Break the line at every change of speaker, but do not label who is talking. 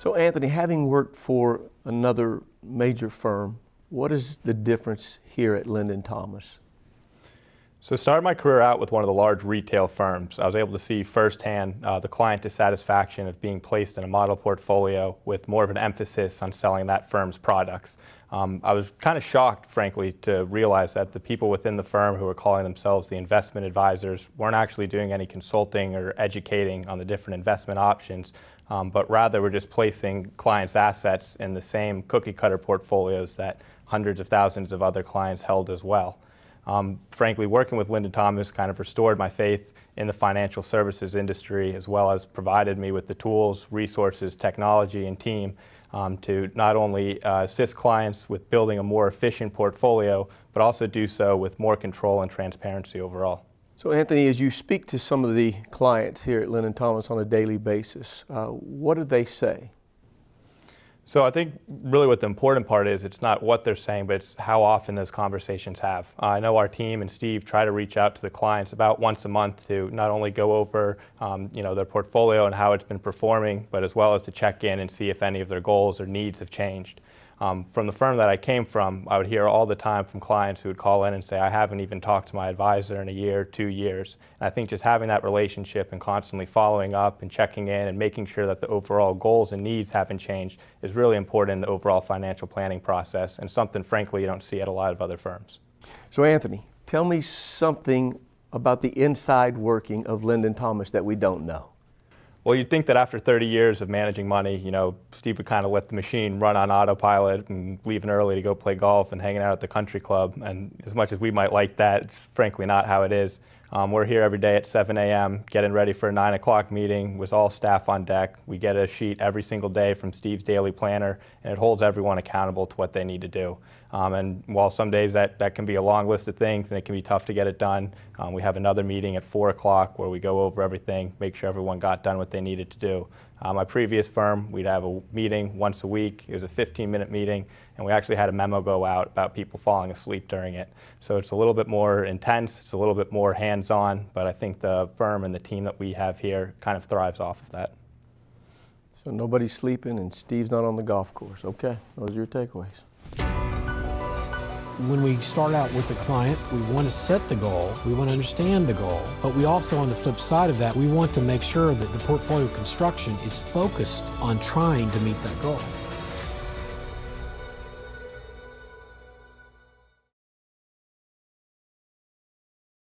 So Anthony, having worked for another major firm, what is the difference here at Linden Thomas?
So started my career out with one of the large retail firms. I was able to see firsthand the client dissatisfaction of being placed in a model portfolio with more of an emphasis on selling that firm's products. I was kind of shocked, frankly, to realize that the people within the firm who were calling themselves the investment advisors weren't actually doing any consulting or educating on the different investment options, but rather were just placing clients' assets in the same cookie-cutter portfolios that hundreds of thousands of other clients held as well. Frankly, working with Linden Thomas kind of restored my faith in the financial services industry, as well as provided me with the tools, resources, technology, and team to not only assist clients with building a more efficient portfolio, but also do so with more control and transparency overall.
So Anthony, as you speak to some of the clients here at Linden Thomas on a daily basis, what do they say?
So I think really what the important part is, it's not what they're saying, but it's how often those conversations have. I know our team and Steve try to reach out to the clients about once a month to not only go over their portfolio and how it's been performing, but as well as to check in and see if any of their goals or needs have changed. From the firm that I came from, I would hear all the time from clients who would call in and say, I haven't even talked to my advisor in a year, 2 years. And I think just having that relationship and constantly following up and checking in and making sure that the overall goals and needs haven't changed is really important in the overall financial planning process, and something, frankly, you don't see at a lot of other firms.
So Anthony, tell me something about the inside working of Linden Thomas that we don't know.
Well, you'd think that after 30 years of managing money, Steve would kind of let the machine run on autopilot and leaving early to go play golf and hanging out at the country club. And as much as we might like that, it's frankly not how it is. We're here every day at 7 a.m. getting ready for a 9 o'clock meeting with all staff on deck. We get a sheet every single day from Steve's daily planner, and it holds everyone accountable to what they need to do. And while some days that can be a long list of things and it can be tough to get it done, we have another meeting at 4 o'clock where we go over everything, make sure everyone got done what they needed to do. My previous firm, we'd have a meeting once a week. It was a 15-minute meeting, and we actually had a memo go out about people falling asleep during it. So it's a little bit more intense, it's a little bit more hands-on, but I think the firm and the team that we have here kind of thrives off of that.
So nobody's sleeping and Steve's not on the golf course. Okay, those are your takeaways.
When we start out with a client, we want to set the goal, we want to understand the goal, but we also, on the flip side of that, we want to make sure that the portfolio construction is focused on trying to meet that goal.